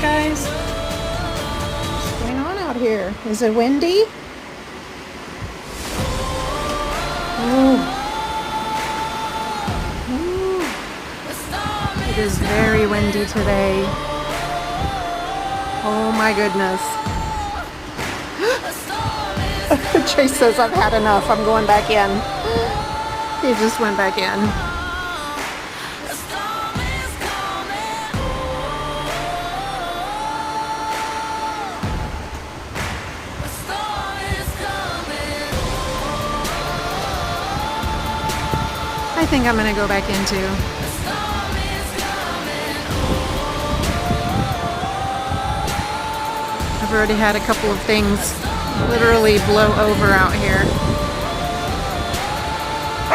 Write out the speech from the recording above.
guys? What's going on out here? Is it windy? Ooh. Ooh. It is very windy today. Oh my goodness. Chase says I've had enough. I'm going back in. He just went back in. I think I'm gonna go back in too. I've already had a couple of things literally blow over out here.